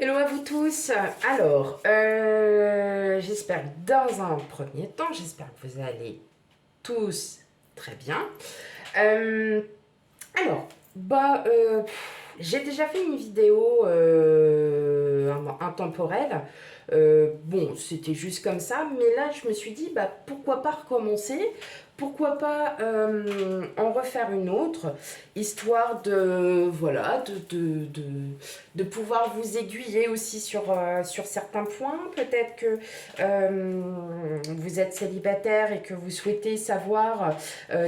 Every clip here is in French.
Hello à vous tous. Alors, j'espère que dans un premier temps, j'espère que vous allez tous très bien. Euh, alors, j'ai déjà fait une vidéo intemporelle. Bon, c'était juste comme ça, mais là, je me suis dit, bah, pourquoi pas recommencer? Pourquoi pas en refaire une autre, histoire de, voilà, de pouvoir vous aiguiller aussi sur certains points. Peut-être que vous êtes célibataire et que vous souhaitez savoir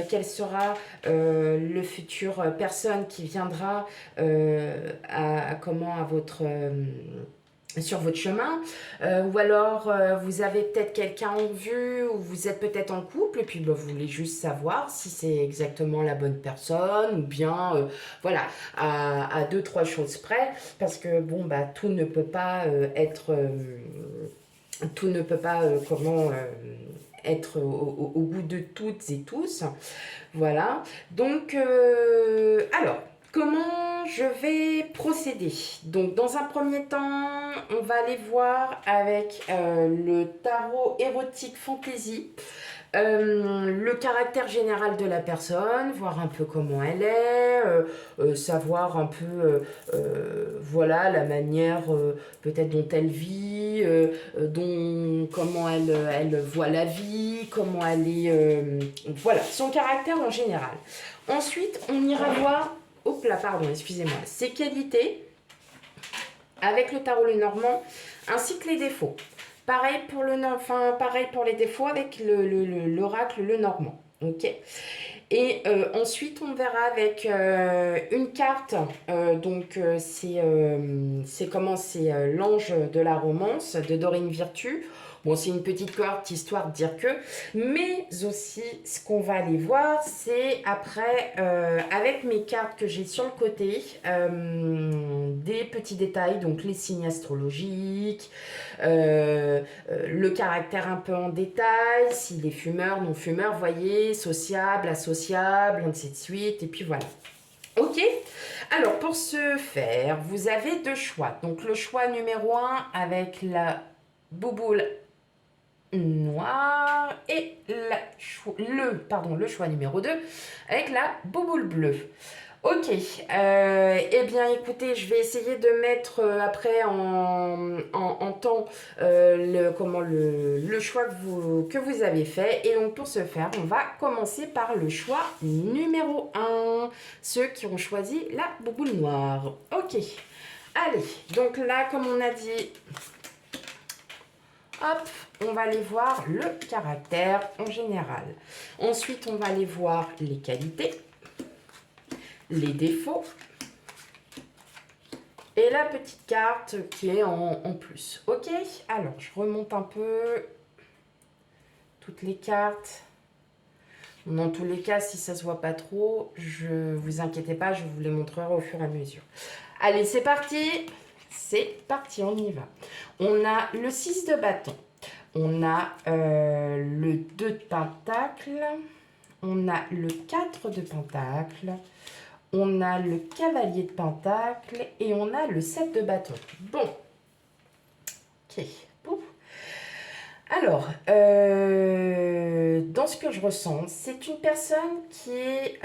quelle sera le futur personne qui viendra comment à votre sur votre chemin, ou alors vous avez peut-être quelqu'un en vue, ou vous êtes peut-être en couple, et puis bah, vous voulez juste savoir si c'est exactement la bonne personne, ou bien, voilà, à deux, trois choses près, parce que bon, bah, tout ne peut pas tout ne peut pas, être au goût de toutes et tous. Voilà. Donc, alors, comment je vais procéder? Donc, dans un premier temps, on va aller voir avec le tarot érotique fantasy. Le caractère général de la personne, voir un peu comment elle est, savoir un peu, voilà, la manière peut-être dont elle vit, comment elle voit la vie, comment elle est, voilà, son caractère en général. Ensuite, on ira voir, hop là, pardon, excusez-moi, ses qualités avec le tarot Lenormand, ainsi que les défauts. Pareil pour, pareil pour les défauts avec l'oracle Lenormand. Ok. Et ensuite, on verra avec une carte. C'est comment c'est l'ange de la romance de Dorine Virtue. Bon, c'est une petite carte histoire de dire que. Mais aussi, ce qu'on va aller voir, c'est après, avec mes cartes que j'ai sur le côté, des petits détails, donc les signes astrologiques, le caractère un peu en détail, s'il est fumeur, non fumeur, voyez, sociable, associable, ainsi de suite, et puis voilà. Ok. Alors pour ce faire, vous avez deux choix. Donc le choix numéro un avec la bouboule noire et le choix numéro 2 avec la bouboule bleue. Ok, eh bien écoutez, je vais essayer de mettre après en temps le choix que vous avez fait. Et donc pour ce faire, on va commencer par le choix numéro un, ceux qui ont choisi la bouboule noire. Ok, allez, donc là comme on a dit, hop, on va aller voir le caractère en général. Ensuite, on va aller voir les qualités, les défauts et la petite carte qui est en plus. Ok, alors je remonte un peu toutes les cartes. Dans tous les cas, si ça se voit pas trop, je vous inquiétez pas, je vous les montrerai au fur et à mesure. Allez, c'est parti. C'est parti, on y va. On a le 6 de bâton. On a le 2 de pentacle. On a le 4 de pentacle. On a le cavalier de pentacle et on a le 7 de bâton. Bon. Ok. Pouf. Alors, dans ce que je ressens, c'est une personne qui est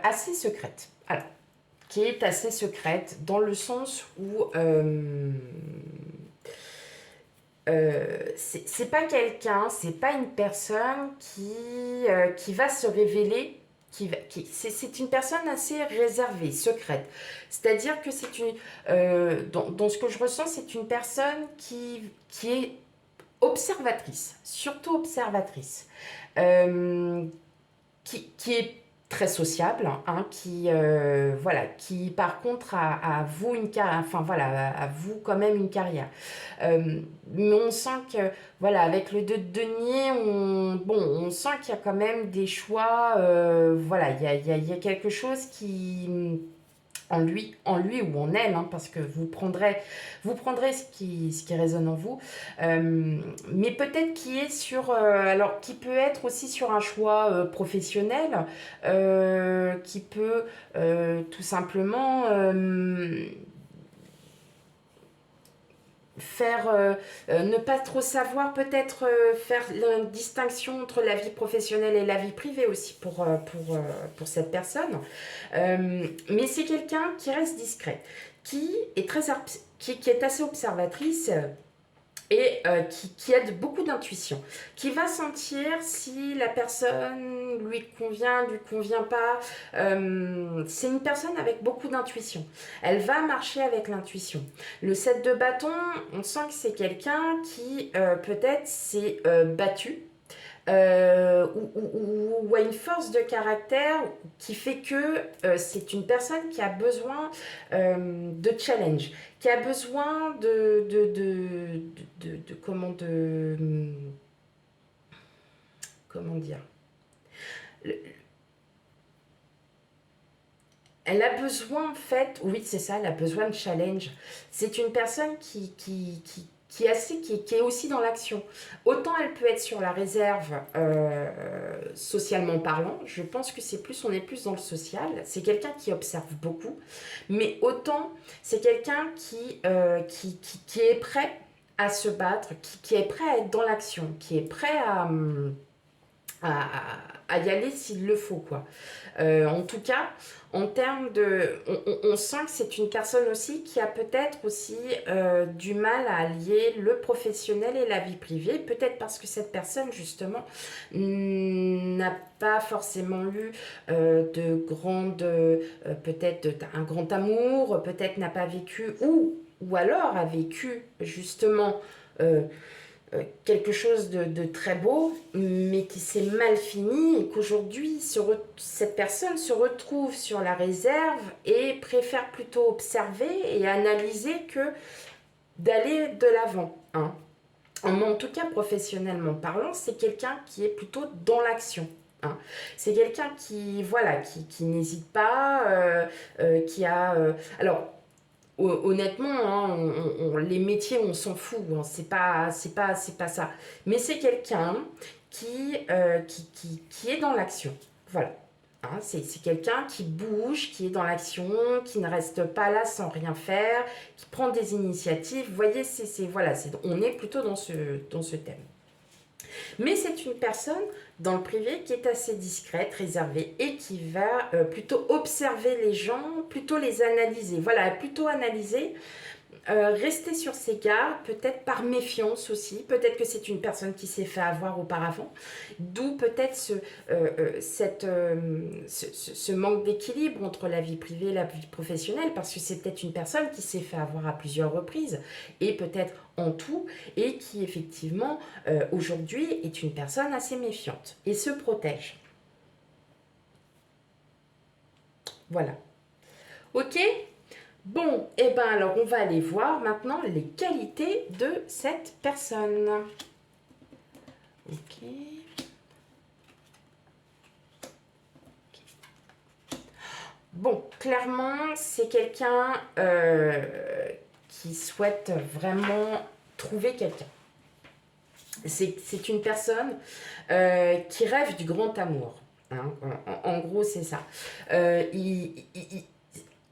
assez secrète. Alors, qui est assez secrète dans le sens où c'est pas quelqu'un, c'est pas une personne qui va se révéler. C'est une personne assez réservée, secrète. C'est-à-dire que c'est une. Dans ce que je ressens, c'est une personne qui est observatrice, surtout observatrice, euh, qui est très sociable, hein, voilà, qui par contre a vous une carrière, enfin voilà, a vous quand même une carrière. Mais on sent que, voilà, avec le 2 de denier, on sent qu'il y a quand même des choix, voilà, il y a quelque chose qui en lui ou en elle, hein, parce que vous prendrez ce qui résonne en vous, mais peut-être qui est sur, alors qui peut être aussi sur un choix professionnel, qui peut tout simplement ne pas trop savoir, peut-être faire la distinction entre la vie professionnelle et la vie privée aussi pour cette personne. Mais c'est quelqu'un qui reste discret, qui est, qui est assez observatrice et qui a beaucoup d'intuition, qui va sentir si la personne lui convient, lui convient pas. C'est une personne avec beaucoup d'intuition. Elle va marcher avec l'intuition. Le 7 de bâton, on sent que c'est quelqu'un qui peut-être s'est battu. Ou a une force de caractère qui fait que c'est une personne qui a besoin de challenge, qui a besoin comment dire, elle a besoin en fait, oui c'est ça, elle a besoin de challenge. C'est une personne qui est aussi dans l'action. Autant elle peut être sur la réserve socialement parlant, je pense que on est plus dans le social, c'est quelqu'un qui observe beaucoup, mais autant c'est quelqu'un qui est prêt à se battre, qui est prêt à être dans l'action, qui est prêt à, à y aller s'il le faut, quoi. En tout cas, en termes de... On sent que c'est une personne aussi qui a peut-être aussi du mal à allier le professionnel et la vie privée, peut-être parce que cette personne, justement, n'a pas forcément eu peut-être un grand amour, peut-être n'a pas vécu, ou alors a vécu, justement... quelque chose de très beau, mais qui s'est mal fini et qu'aujourd'hui, cette personne se retrouve sur la réserve et préfère plutôt observer et analyser que d'aller de l'avant. Hein. En tout cas, professionnellement parlant, c'est quelqu'un qui est plutôt dans l'action. Hein. C'est quelqu'un qui, voilà, qui n'hésite pas, qui a... alors, honnêtement, hein, les métiers, on s'en fout. Hein, c'est pas ça. Mais c'est quelqu'un qui est dans l'action. Voilà. Hein, c'est quelqu'un qui bouge, qui est dans l'action, qui ne reste pas là sans rien faire, qui prend des initiatives. Vous voyez, voilà, on est plutôt dans ce thème. Mais c'est une personne dans le privé qui est assez discrète, réservée et qui va plutôt observer les gens, plutôt les analyser. Voilà, plutôt analyser, rester sur ses gardes, peut-être par méfiance aussi. Peut-être que c'est une personne qui s'est fait avoir auparavant. D'où peut-être ce manque d'équilibre entre la vie privée et la vie professionnelle, parce que c'est peut-être une personne qui s'est fait avoir à plusieurs reprises, et peut-être en tout, et qui effectivement aujourd'hui est une personne assez méfiante et se protège. Voilà. Ok ? Bon, et ben alors on va aller voir maintenant les qualités de cette personne. Ok. Bon, clairement, c'est quelqu'un qui souhaite vraiment trouver quelqu'un. C'est une personne qui rêve du grand amour. Hein. En gros, c'est ça.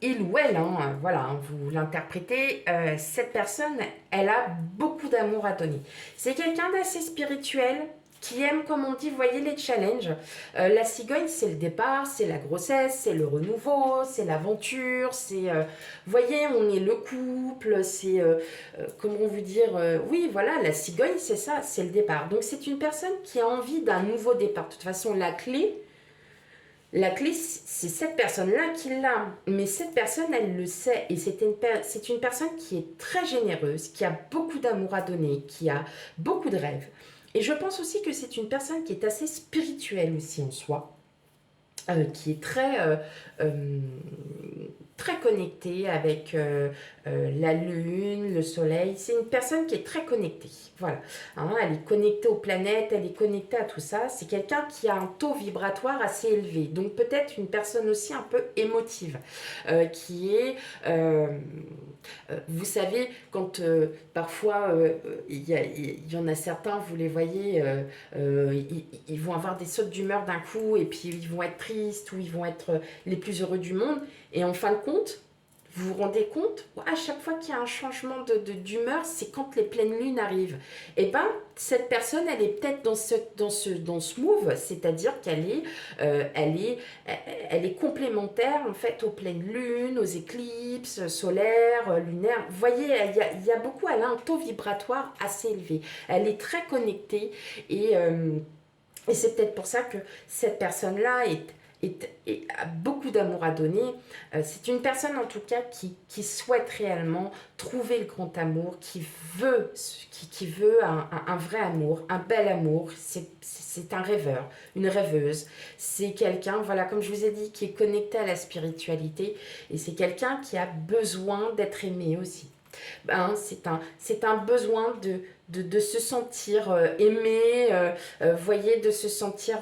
Il ou elle, hein, voilà, hein, vous l'interprétez, cette personne, elle a beaucoup d'amour à donner. C'est quelqu'un d'assez spirituel, qui aime, comme on dit, vous voyez, les challenges. La cigogne, c'est le départ, c'est la grossesse, c'est le renouveau, c'est l'aventure, vous voyez, on est le couple, c'est, comment vous dire, oui, voilà, la cigogne, c'est ça, c'est le départ. Donc, c'est une personne qui a envie d'un nouveau départ. De toute façon, la clé, c'est cette personne-là qui l'a. Mais cette personne, elle le sait. Et c'est une personne qui est très généreuse, qui a beaucoup d'amour à donner, qui a beaucoup de rêves. Et je pense aussi que c'est une personne qui est assez spirituelle aussi en soi, qui est très connectée avec la lune, le soleil. C'est une personne qui est très connectée. Voilà. Hein, elle est connectée aux planètes, elle est connectée à tout ça. C'est quelqu'un qui a un taux vibratoire assez élevé. Donc peut-être une personne aussi un peu émotive, qui est... vous savez, quand parfois il y en a certains, vous les voyez, ils vont avoir des sautes d'humeur d'un coup et puis ils vont être tristes ou ils vont être les plus heureux du monde. Et en fin de compte, Vous vous rendez compte? À chaque fois qu'il y a un changement d'humeur, c'est quand les pleines lunes arrivent. Et ben, cette personne, elle est peut-être dans ce move, c'est-à-dire qu'elle est, elle est, elle est complémentaire en fait aux pleines lunes, aux éclipses solaires, lunaires. Vous voyez, il y a beaucoup, elle a un taux vibratoire assez élevé. Elle est très connectée et c'est peut-être pour ça que cette personne-là a beaucoup d'amour à donner. C'est une personne en tout cas qui souhaite réellement trouver le grand amour, qui veut un vrai amour, un bel amour. C'est un rêveur, une rêveuse. C'est quelqu'un, voilà, comme je vous ai dit, qui est connecté à la spiritualité. Et c'est quelqu'un qui a besoin d'être aimé aussi. Ben, c'est un besoin de se sentir aimé, voyez, de se sentir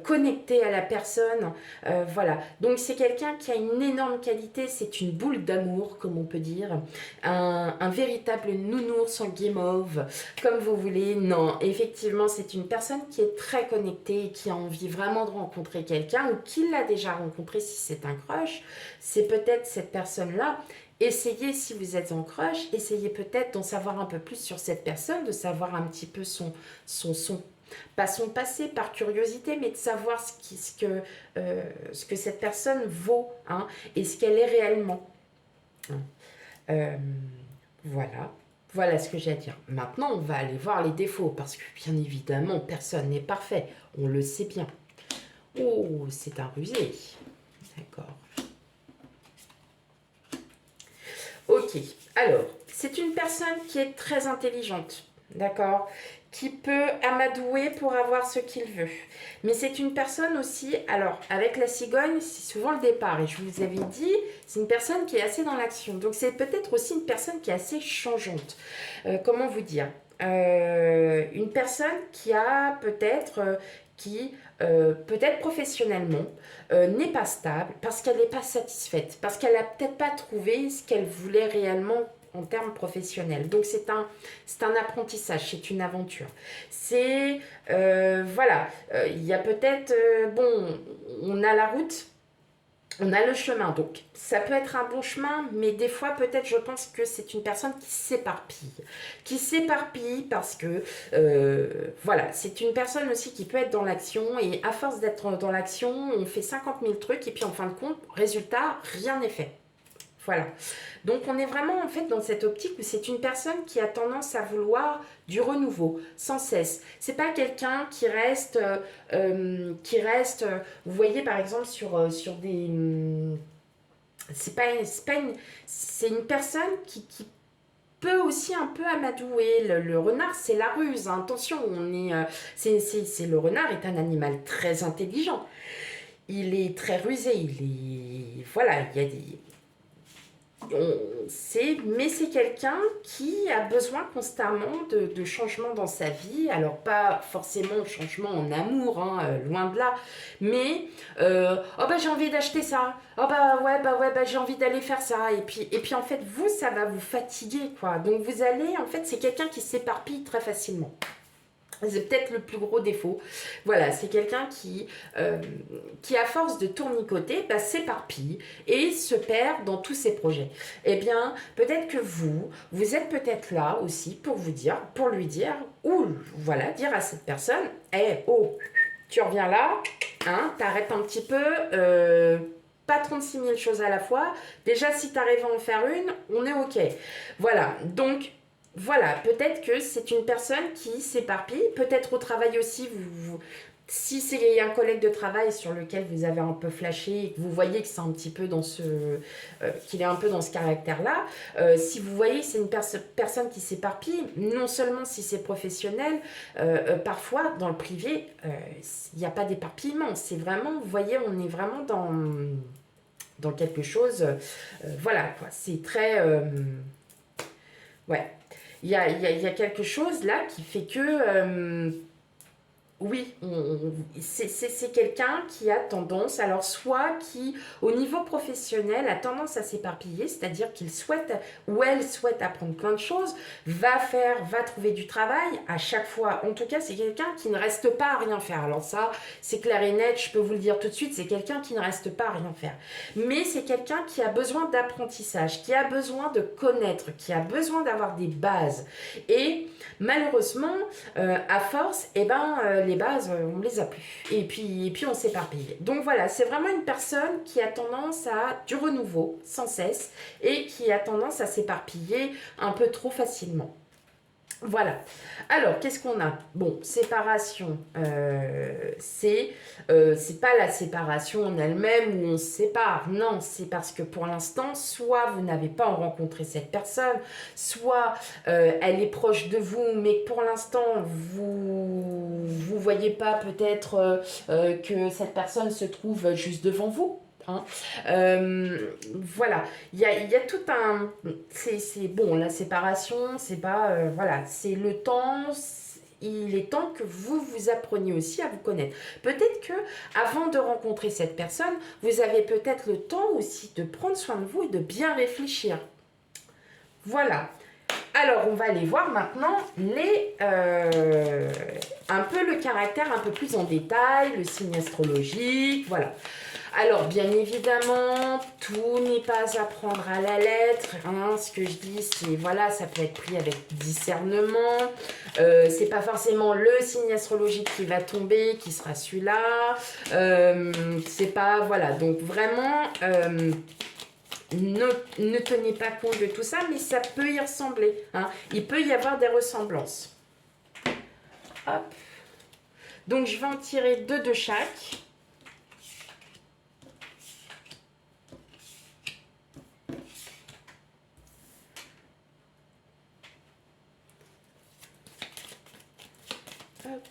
connecté à la personne. Voilà. Donc c'est quelqu'un qui a une énorme qualité, c'est une boule d'amour, comme on peut dire, un véritable nounours en guimauve, comme vous voulez. Non, effectivement, c'est une personne qui est très connectée et qui a envie vraiment de rencontrer quelqu'un ou qui l'a déjà rencontré si c'est un crush. C'est peut-être cette personne-là. Essayez, si vous êtes en crush, essayez peut-être d'en savoir un peu plus sur cette personne, de savoir un petit peu pas son passé par curiosité, mais de savoir ce que cette personne vaut, hein, et ce qu'elle est réellement. Euh, voilà. Voilà ce que j'ai à dire. Maintenant, on va aller voir les défauts, parce que bien évidemment, personne n'est parfait. On le sait bien. Oh, c'est un rusé. D'accord. Ok, alors, c'est une personne qui est très intelligente, d'accord, qui peut amadouer pour avoir ce qu'il veut. Mais c'est une personne aussi, alors, avec la cigogne, c'est souvent le départ. Et je vous avais dit, c'est une personne qui est assez dans l'action. Donc, c'est peut-être aussi une personne qui est assez changeante. Comment vous dire? Une personne qui a peut-être... peut-être professionnellement, n'est pas stable parce qu'elle n'est pas satisfaite, parce qu'elle n'a peut-être pas trouvé ce qu'elle voulait réellement en termes professionnels. Donc c'est un apprentissage, c'est une aventure. C'est, voilà, il y a peut-être, bon, on a la route, on a le chemin, donc ça peut être un bon chemin, mais des fois peut-être je pense que c'est une personne qui s'éparpille parce que voilà, c'est une personne aussi qui peut être dans l'action et à force d'être dans l'action, on fait 50 000 trucs et puis en fin de compte, résultat, rien n'est fait. Voilà. Donc on est vraiment en fait dans cette optique où c'est une personne qui a tendance à vouloir du renouveau sans cesse. C'est pas quelqu'un vous voyez par exemple sur des c'est une personne qui peut aussi un peu amadouer. Le renard, c'est la ruse, hein. Attention, le renard est un animal très intelligent. Il est très rusé, voilà, il y a des mais c'est quelqu'un qui a besoin constamment de changements dans sa vie. Alors pas forcément changement en amour, hein, loin de là, mais oh bah j'ai envie d'acheter ça, oh bah ouais bah j'ai envie d'aller faire ça, et puis en fait vous ça va vous fatiguer quoi. Donc vous allez en fait c'est quelqu'un qui s'éparpille très facilement. C'est peut-être le plus gros défaut. Voilà, c'est quelqu'un qui, à force de tournicoter, bah, s'éparpille et se perd dans tous ses projets. Eh bien, peut-être que vous êtes peut-être là aussi pour lui dire, ou voilà, dire à cette personne, oh, tu reviens là, hein, t'arrêtes un petit peu, pas 36 000 choses à la fois. Déjà, si t'arrives à en faire une, on est OK. Voilà, donc voilà, peut-être que c'est une personne qui s'éparpille, peut-être au travail aussi, si c'est un collègue de travail sur lequel vous avez un peu flashé et que vous voyez que c'est un petit peu qu'il est un peu dans ce caractère-là, si vous voyez que c'est une personne qui s'éparpille, non seulement si c'est professionnel, parfois dans le privé, il n'y a pas d'éparpillement, c'est vraiment, vous voyez, on est vraiment dans quelque chose, voilà, quoi, c'est très, ouais. Il y a quelque chose là qui fait que oui, c'est quelqu'un qui a tendance, alors soit qui, au niveau professionnel, a tendance à s'éparpiller, c'est-à-dire qu'il souhaite ou elle souhaite apprendre plein de choses, va trouver du travail à chaque fois. En tout cas, c'est quelqu'un qui ne reste pas à rien faire. Alors ça, c'est clair et net, je peux vous le dire tout de suite, c'est quelqu'un qui ne reste pas à rien faire. Mais c'est quelqu'un qui a besoin d'apprentissage, qui a besoin de connaître, qui a besoin d'avoir des bases. Et malheureusement, à force, les bases, on ne les a plus. Et puis on s'éparpille. Donc voilà, c'est vraiment une personne qui a tendance à du renouveau sans cesse et qui a tendance à s'éparpiller un peu trop facilement. Voilà. Alors, qu'est-ce qu'on a? Bon, séparation, c'est pas la séparation en elle-même où on se sépare. Non, c'est parce que pour l'instant, soit vous n'avez pas rencontré cette personne, soit elle est proche de vous, mais pour l'instant, vous voyez pas peut-être que cette personne se trouve juste devant vous. Hein. Voilà, il y a tout un... C'est bon, la séparation, c'est pas... voilà, c'est le temps... Il est temps que vous appreniez aussi à vous connaître. Peut-être que avant de rencontrer cette personne, vous avez peut-être le temps aussi de prendre soin de vous et de bien réfléchir. Voilà. Alors, on va aller voir maintenant un peu le caractère un peu plus en détail, le signe astrologique, voilà. Alors, bien évidemment, tout n'est pas à prendre à la lettre. Hein. Ce que je dis, c'est, voilà, ça peut être pris avec discernement. C'est pas forcément le signe astrologique qui va tomber, qui sera celui-là. C'est pas, voilà, donc vraiment... ne tenez pas compte de tout ça, mais ça peut y ressembler. Hein. Il peut y avoir des ressemblances. Hop. Donc, je vais en tirer 2 de chaque. Hop.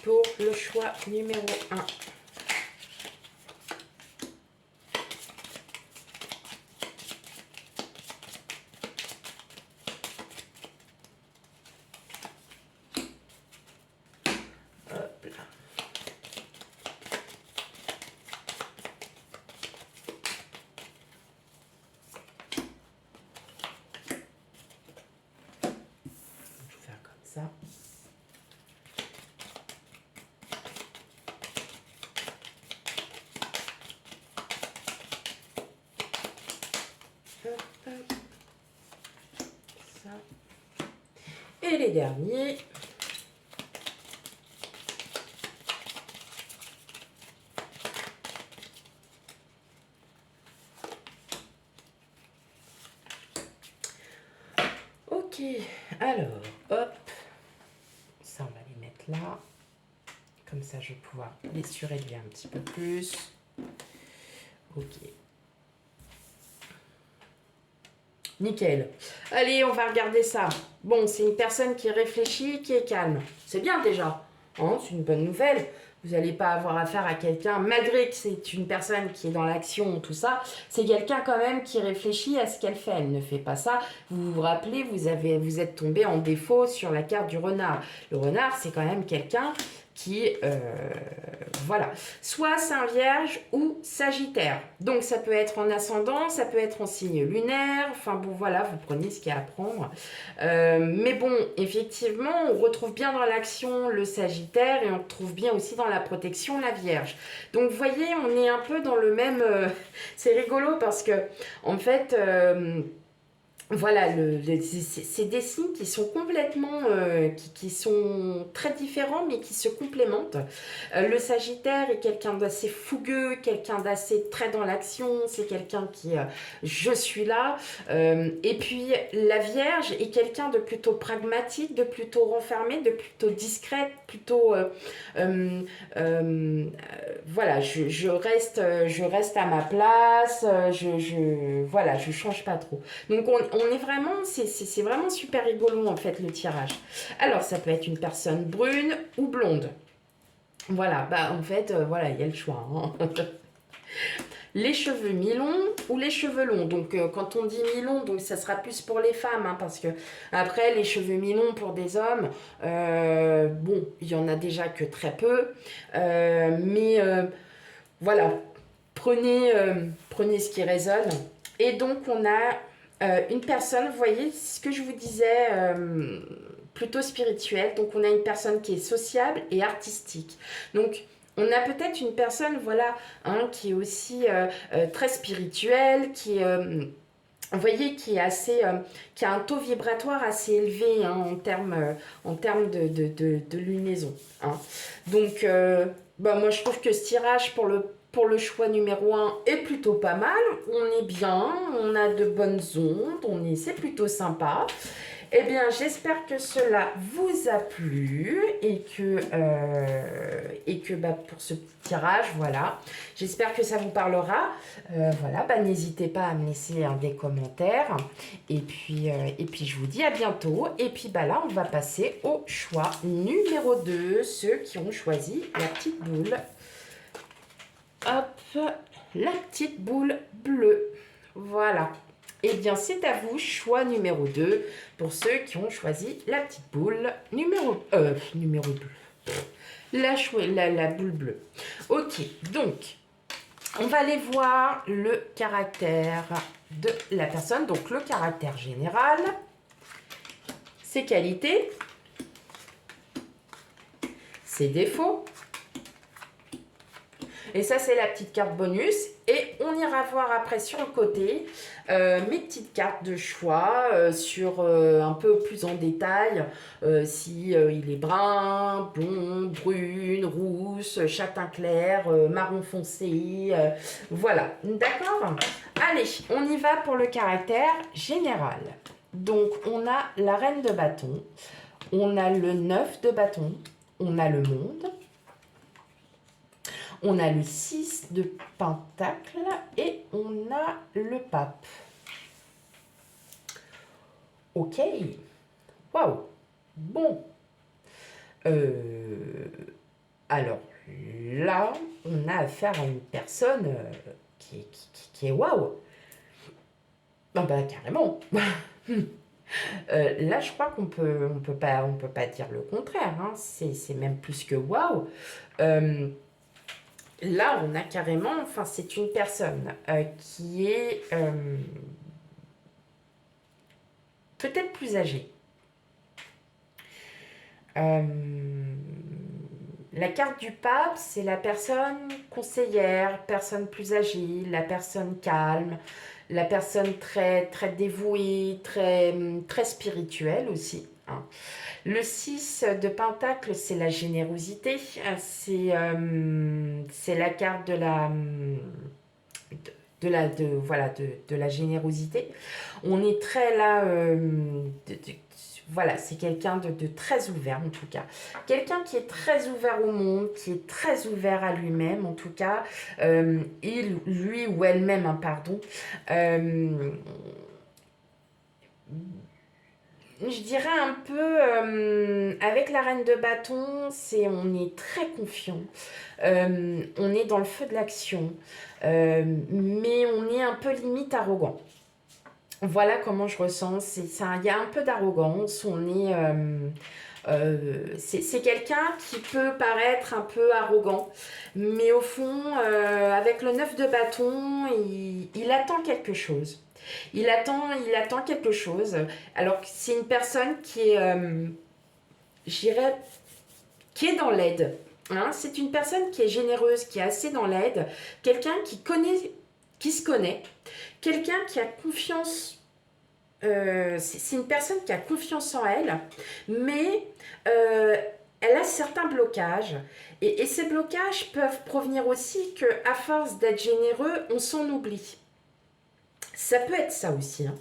Pour le choix numéro 1. Ça. Hop, hop. Ça. Et les derniers. Ok, alors, hop. Ça, on va les mettre là. Comme ça, je vais pouvoir les surélever un petit peu plus. Ok. Nickel. Allez, on va regarder ça. Bon, c'est une personne qui réfléchit, qui est calme. C'est bien déjà. Hein, c'est une bonne nouvelle. Vous n'allez pas avoir affaire à quelqu'un, malgré que c'est une personne qui est dans l'action, tout ça, c'est quelqu'un quand même qui réfléchit à ce qu'elle fait. Elle ne fait pas ça. Vous vous rappelez, vous êtes tombé en défaut sur la carte du renard. Le renard, c'est quand même quelqu'un qui, voilà, soit c'est un vierge ou sagittaire. Donc ça peut être en ascendant, ça peut être en signe lunaire, enfin bon voilà, vous prenez ce qu'il y a à prendre. Mais bon, effectivement, on retrouve bien dans l'action le sagittaire et on retrouve bien aussi dans la protection la vierge. Donc vous voyez, on est un peu dans le même... c'est rigolo parce que, en fait... voilà, c'est des signes qui sont complètement, qui sont très différents, mais qui se complémentent. Le Sagittaire est quelqu'un d'assez fougueux, quelqu'un d'assez très dans l'action, c'est quelqu'un qui, je suis là. Et puis, la Vierge est quelqu'un de plutôt pragmatique, de plutôt renfermé, de plutôt discrète, plutôt... voilà, je reste à ma place, voilà, je change pas trop. Donc, on est vraiment, c'est vraiment super rigolo en fait le tirage. Alors ça peut être une personne brune ou blonde. Voilà, bah en fait, voilà, il y a le choix. Hein. les cheveux mi-longs ou les cheveux longs. Donc quand on dit mi-long, donc ça sera plus pour les femmes, hein, parce que après les cheveux mi-longs pour des hommes, bon, il y en a déjà que très peu, mais voilà, prenez ce qui résonne. Et donc on a une personne, vous voyez ce que je vous disais, plutôt spirituelle. Donc on a une personne qui est sociable et artistique. Donc on a peut-être une personne, voilà, hein, qui est aussi très spirituelle, qui est, vous voyez, qui est assez, qui a un taux vibratoire assez élevé, hein, en termes de lunaison, hein. Donc, bah, moi, je trouve que ce tirage pour le choix numéro un est plutôt pas mal. On est bien, on a de bonnes ondes, c'est plutôt sympa. Eh bien, j'espère que cela vous a plu et que bah, pour ce tirage, voilà, j'espère que ça vous parlera. Voilà, bah, n'hésitez pas à me laisser des commentaires. Et puis, je vous dis à bientôt. Et puis, bah, là, on va passer au choix numéro 2, ceux qui ont choisi la petite boule. Hop, la petite boule bleue. Voilà. Eh bien, c'est à vous, choix numéro 2, pour ceux qui ont choisi la petite boule numéro 2. La boule bleue. Ok, donc, on va aller voir le caractère de la personne. Donc, le caractère général, ses qualités, ses défauts. Et ça, c'est la petite carte bonus. Et on ira voir après sur le côté mes petites cartes de choix sur un peu plus en détail si il est brun, blond, brune, rousse, châtain clair, marron foncé. Voilà, d'accord? Allez, on y va pour le caractère général. Donc, on a la reine de bâton, on a le 9 de bâton, on a le monde. On a le 6 de pentacle et on a le pape. Ok. Waouh. Bon. Alors là, on a affaire à une personne qui est waouh. Ah bah carrément. Là, je crois qu'on peut pas dire le contraire, hein. C'est même plus que waouh. Là, on a carrément, enfin, c'est une personne qui est peut-être plus âgée. La carte du pape, c'est la personne conseillère, personne plus âgée, la personne calme, la personne très, très dévouée, très, très spirituelle aussi, hein. Le 6 de pentacle, c'est la générosité, c'est la carte de la générosité. On est très là, voilà, c'est quelqu'un de très ouvert en tout cas. Quelqu'un qui est très ouvert au monde, qui est très ouvert à lui-même en tout cas, lui ou elle-même, hein, pardon. Je dirais un peu, avec la reine de bâton, on est très confiant, on est dans le feu de l'action, mais on est un peu limite arrogant. Voilà comment je ressens, il y a un peu d'arrogance, c'est quelqu'un qui peut paraître un peu arrogant, mais au fond, avec le 9 de bâton, il attend quelque chose. Il attend quelque chose. Alors, c'est une personne qui est, je dirais, qui est dans l'aide, hein. C'est une personne qui est généreuse, qui est assez dans l'aide. Quelqu'un qui se connaît. Quelqu'un qui a confiance. C'est une personne qui a confiance en elle, mais elle a certains blocages. Et ces blocages peuvent provenir aussi qu'à force d'être généreux, on s'en oublie. Ça peut être ça aussi, hein.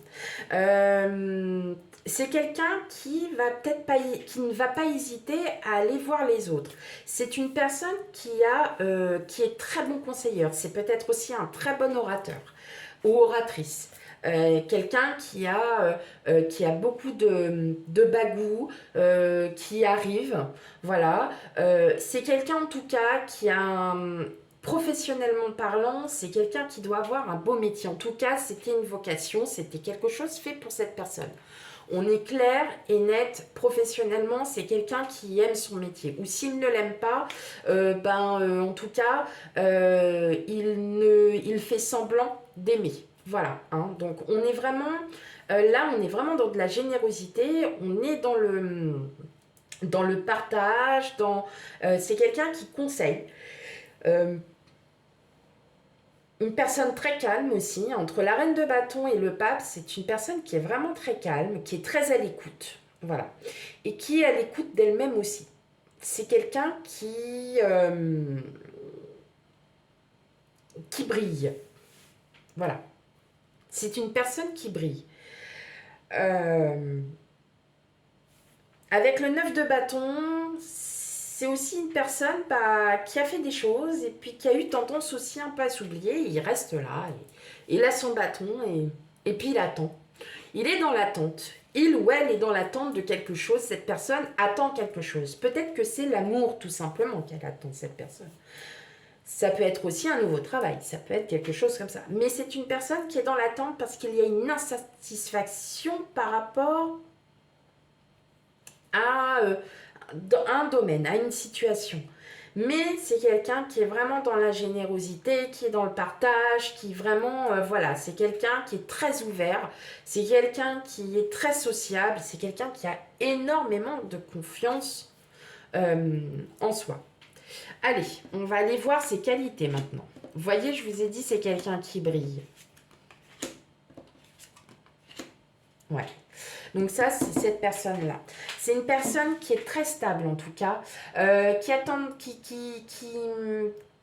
C'est quelqu'un qui qui ne va pas hésiter à aller voir les autres. C'est une personne qui est très bon conseilleur. C'est peut-être aussi un très bon orateur ou oratrice. Quelqu'un qui a beaucoup de bagou, qui arrive, voilà. C'est quelqu'un en tout cas qui a professionnellement parlant, c'est quelqu'un qui doit avoir un beau métier. En tout cas, c'était une vocation, c'était quelque chose fait pour cette personne. On est clair et net, professionnellement, c'est quelqu'un qui aime son métier. Ou s'il ne l'aime pas, en tout cas, il fait semblant d'aimer. Voilà, hein. Donc on est vraiment, là, on est vraiment dans de la générosité, on est dans le partage, c'est quelqu'un qui conseille. Euh, une personne très calme aussi, entre la reine de bâton et le pape, c'est une personne qui est vraiment très calme, qui est très à l'écoute, voilà, et qui est à l'écoute d'elle-même aussi. C'est quelqu'un qui brille, voilà. C'est une personne qui brille. Avec le 9 de bâton, c'est aussi une personne qui a fait des choses et puis qui a eu tendance aussi un peu à s'oublier. Il reste là, il a son bâton et puis il attend. Il est dans l'attente. Il ou elle est dans l'attente de quelque chose. Cette personne attend quelque chose. Peut-être que c'est l'amour tout simplement qu'elle attend, cette personne. Ça peut être aussi un nouveau travail, ça peut être quelque chose comme ça. Mais c'est une personne qui est dans l'attente parce qu'il y a une insatisfaction par rapport à un domaine, à une situation. Mais c'est quelqu'un qui est vraiment dans la générosité, qui est dans le partage, qui vraiment, voilà, c'est quelqu'un qui est très ouvert, c'est quelqu'un qui est très sociable, c'est quelqu'un qui a énormément de confiance en soi. Allez, on va aller voir ses qualités maintenant. Vous voyez, je vous ai dit, c'est quelqu'un qui brille. Ouais. Donc ça, c'est cette personne-là. C'est une personne qui est très stable en tout cas,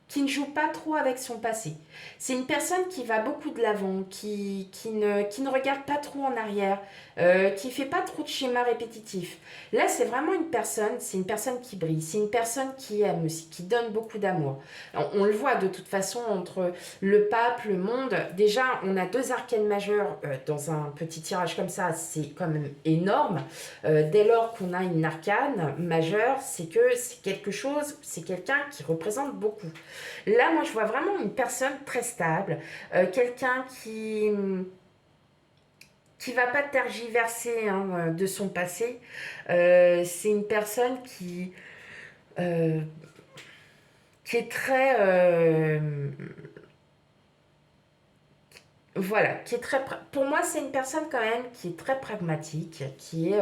qui ne joue pas trop avec son passé. C'est une personne qui va beaucoup de l'avant, qui ne regarde pas trop en arrière, qui fait pas trop de schémas répétitifs. Là, c'est vraiment c'est une personne qui brille, c'est une personne qui aime aussi, qui donne beaucoup d'amour. On le voit de toute façon entre le pape, le monde. Déjà, on a 2 arcanes majeurs dans un petit tirage comme ça, c'est quand même énorme. Dès lors qu'on a une arcane majeure, c'est que c'est quelque chose, c'est quelqu'un qui représente beaucoup. Là, moi, je vois vraiment une personne très stable, quelqu'un qui va pas tergiverser de son passé. C'est une personne euh, qui est très... voilà, pour moi, c'est une personne quand même qui est très pragmatique, qui est,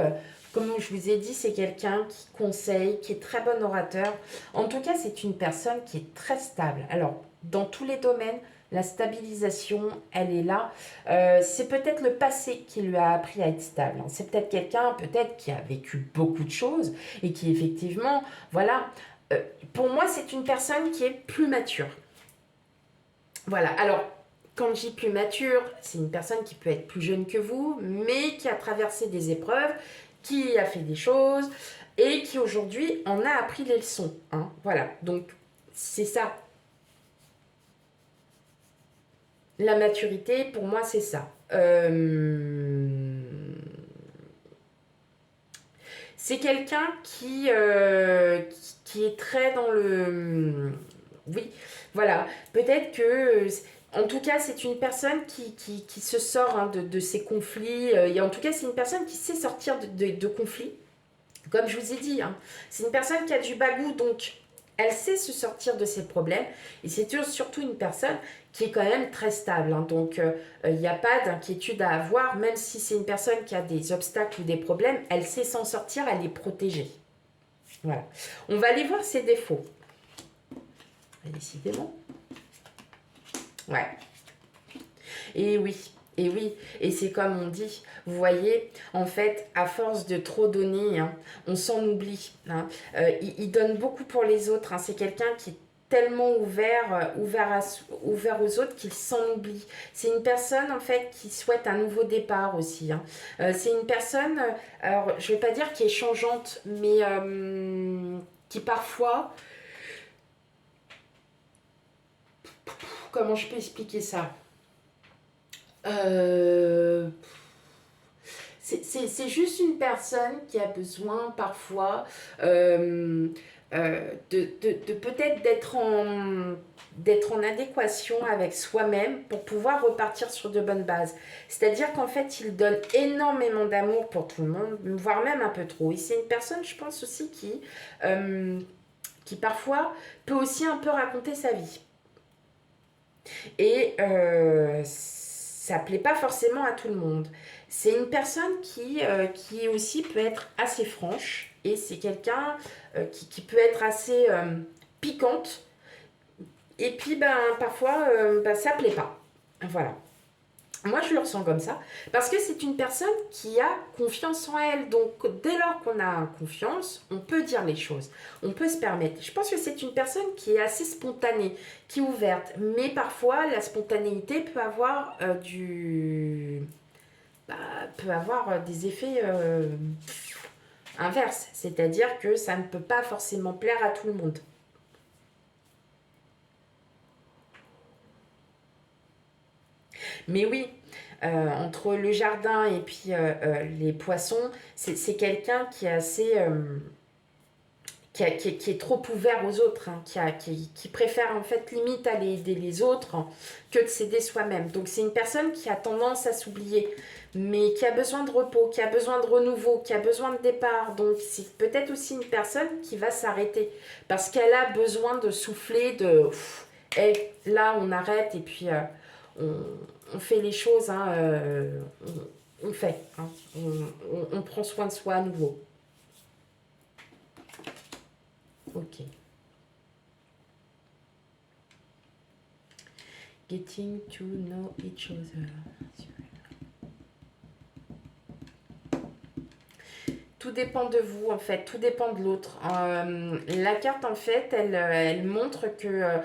comme je vous ai dit, c'est quelqu'un qui conseille, qui est très bon orateur. En tout cas, c'est une personne qui est très stable. Alors, dans tous les domaines, la stabilisation, elle est là. C'est peut-être le passé qui lui a appris à être stable. C'est peut-être quelqu'un, peut-être, qui a vécu beaucoup de choses et qui, effectivement, voilà. Pour moi, c'est une personne qui est plus mature. Voilà, alors quand je dis plus mature, c'est une personne qui peut être plus jeune que vous, mais qui a traversé des épreuves, qui a fait des choses et qui aujourd'hui en a appris les leçons. Hein. Voilà, donc c'est ça. La maturité, pour moi, c'est ça. C'est quelqu'un qui est très dans le... Oui, voilà. Peut-être que... En tout cas, c'est une personne qui se sort de ces conflits. Et en tout cas, c'est une personne qui sait sortir de conflits. Comme je vous ai dit, hein. C'est une personne qui a du bagou, donc elle sait se sortir de ses problèmes. Et c'est surtout une personne qui est quand même très stable. Hein. Donc, il n'y a pas d'inquiétude à avoir. Même si c'est une personne qui a des obstacles ou des problèmes, elle sait s'en sortir, elle est protégée. Voilà. On va aller voir ses défauts. Décidément. Ouais. Et oui, et oui, et c'est comme on dit, vous voyez, en fait, à force de trop donner, hein, on s'en oublie. Hein. Il donne beaucoup pour les autres. Hein. C'est quelqu'un qui est tellement ouvert aux autres qu'il s'en oublie. C'est une personne, en fait, qui souhaite un nouveau départ aussi. Hein. C'est une personne, alors, je ne vais pas dire qui est changeante, mais qui parfois... Comment je peux expliquer ça? Euh, c'est juste une personne qui a besoin parfois de peut-être d'être en adéquation avec soi-même pour pouvoir repartir sur de bonnes bases. C'est-à-dire qu'en fait, il donne énormément d'amour pour tout le monde, voire même un peu trop. Et c'est une personne, je pense aussi, qui parfois peut aussi un peu raconter sa vie. Et ça plaît pas forcément à tout le monde. C'est une personne qui aussi peut être assez franche et c'est quelqu'un qui peut être assez piquante. Et puis, ben, parfois, ça plaît pas. Voilà. Moi, je le ressens comme ça. Parce que c'est une personne qui a confiance en elle. Donc, dès lors qu'on a confiance, on peut dire les choses. On peut se permettre. Je pense que c'est une personne qui est assez spontanée, qui est ouverte. Mais parfois, la spontanéité peut avoir peut avoir des effets inverses. C'est-à-dire que ça ne peut pas forcément plaire à tout le monde. Mais oui, entre le jardin et puis les poissons, c'est quelqu'un qui est assez... qui est trop ouvert aux autres, hein, qui préfère en fait limite aller aider les autres que de s'aider soi-même. Donc c'est une personne qui a tendance à s'oublier, mais qui a besoin de repos, qui a besoin de renouveau, qui a besoin de départ. Donc c'est peut-être aussi une personne qui va s'arrêter parce qu'elle a besoin de souffler, hey, là on arrête et puis on fait les choses, hein, on fait, hein, on prend soin de soi à nouveau. Ok. Getting to know each other. Tout dépend de vous, en fait. Tout dépend de l'autre. La carte, en fait, elle montre que...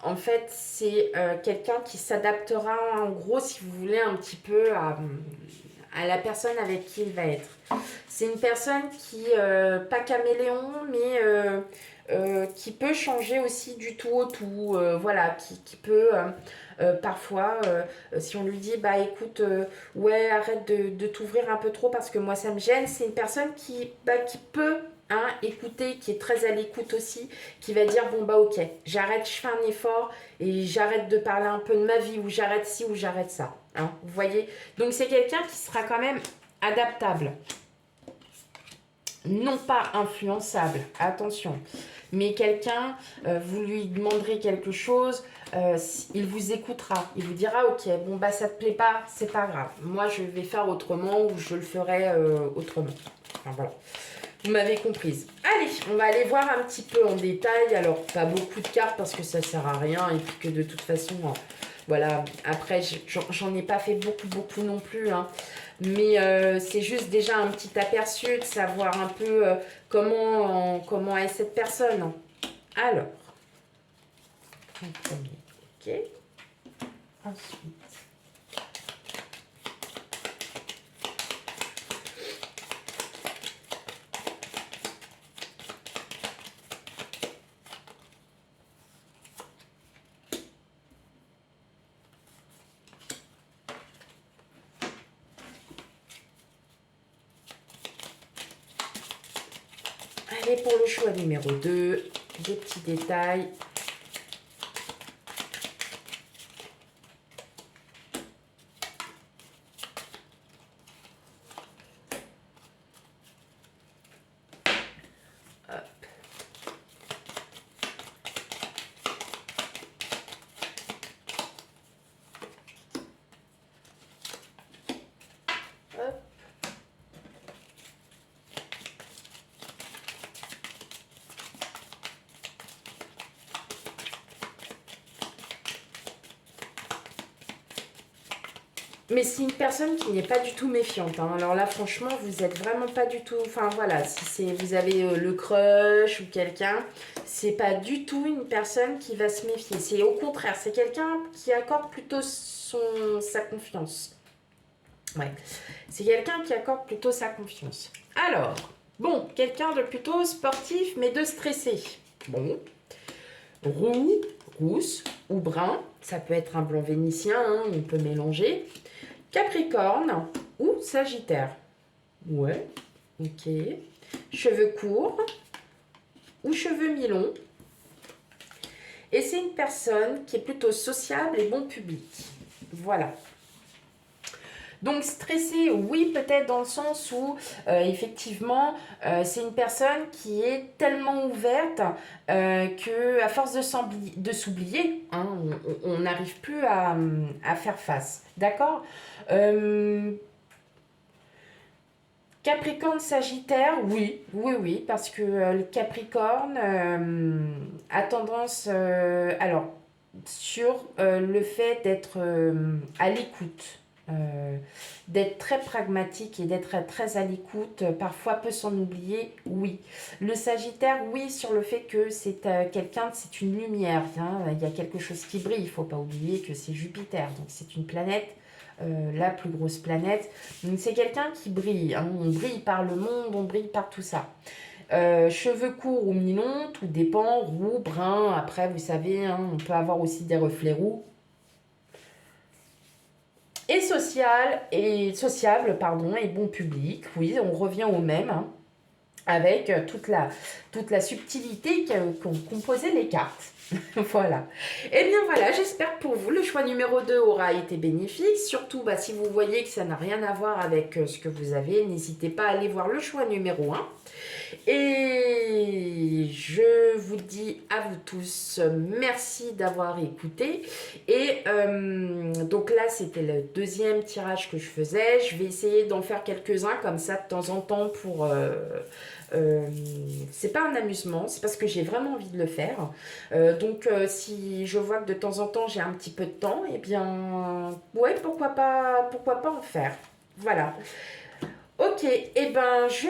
en fait, c'est quelqu'un qui s'adaptera, en gros, si vous voulez, un petit peu à la personne avec qui il va être. C'est une personne qui, pas caméléon, mais qui peut changer aussi du tout au tout. Voilà, qui peut parfois, si on lui dit, bah écoute, ouais, arrête de t'ouvrir un peu trop parce que moi ça me gêne, c'est une personne qui peut écouter, qui est très à l'écoute aussi, qui va dire, bon bah ok, j'arrête, je fais un effort et j'arrête de parler un peu de ma vie, ou j'arrête ci, ou j'arrête ça. Hein, vous voyez? Donc c'est quelqu'un qui sera quand même adaptable. Non pas influençable, attention, mais quelqu'un, vous lui demanderez quelque chose, il vous écoutera, il vous dira ok, bon bah ça te plaît pas, c'est pas grave, moi je vais faire autrement ou je le ferai autrement. Enfin voilà, vous m'avez comprise. Allez, on va aller voir un petit peu en détail, alors pas beaucoup de cartes parce que ça sert à rien et puis que de toute façon, voilà, après j'en ai pas fait beaucoup non plus, hein. Mais c'est juste déjà un petit aperçu de savoir un peu comment est cette personne. Alors, en premier, ok. Ensuite, allez pour le choix numéro 2, des petits détails. Mais c'est une personne qui n'est pas du tout méfiante, hein. Alors là, franchement, vous êtes vraiment pas du tout... Enfin, voilà, si vous avez le crush ou quelqu'un, c'est pas du tout une personne qui va se méfier. C'est au contraire, c'est quelqu'un qui accorde plutôt sa confiance. Ouais, c'est quelqu'un qui accorde plutôt sa confiance. Alors, bon, quelqu'un de plutôt sportif, mais de stressé. Bon, roux, rousse ou brun, ça peut être un blanc vénitien, hein, on peut mélanger. Capricorne ou Sagittaire. Ouais, ok. Cheveux courts ou cheveux mi-longs. Et c'est une personne qui est plutôt sociable et bon public. Voilà. Donc stressé, oui, peut-être dans le sens où effectivement c'est une personne qui est tellement ouverte que à force de s'oublier, hein, on n'arrive plus à faire face. D'accord. Euh, Capricorne, Sagittaire, oui, oui, oui, parce que le Capricorne a tendance, alors, sur le fait d'être à l'écoute, d'être très pragmatique et d'être très à l'écoute, parfois peut s'en oublier, oui. Le Sagittaire, oui, sur le fait que c'est quelqu'un, c'est une lumière, hein, il y a quelque chose qui brille, il ne faut pas oublier que c'est Jupiter, donc c'est une planète, la plus grosse planète. Donc c'est quelqu'un qui brille, hein. On brille par le monde, on brille par tout ça. Cheveux courts ou mi-longs, tout dépend, roux, brun, après vous savez, hein, on peut avoir aussi des reflets roux. Et sociable, pardon, et bon public, oui, on revient au même, hein, avec toute la subtilité qu'ont composé les cartes. Voilà. Et bien voilà, j'espère que pour vous, le choix numéro 2 aura été bénéfique. Surtout, bah, si vous voyez que ça n'a rien à voir avec ce que vous avez, n'hésitez pas à aller voir le choix numéro 1. Et je vous dis à vous tous merci d'avoir écouté. Et donc là, c'était le deuxième tirage que je faisais. Je vais essayer d'en faire quelques-uns comme ça de temps en temps pour... c'est pas un amusement, c'est parce que j'ai vraiment envie de le faire. Donc si je vois que de temps en temps j'ai un petit peu de temps, et bien ouais, pourquoi pas en faire. Voilà. Ok, et ben je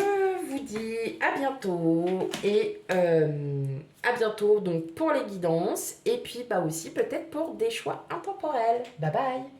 vous dis à bientôt et à bientôt donc pour les guidances et puis bah aussi peut-être pour des choix intemporels. Bye bye.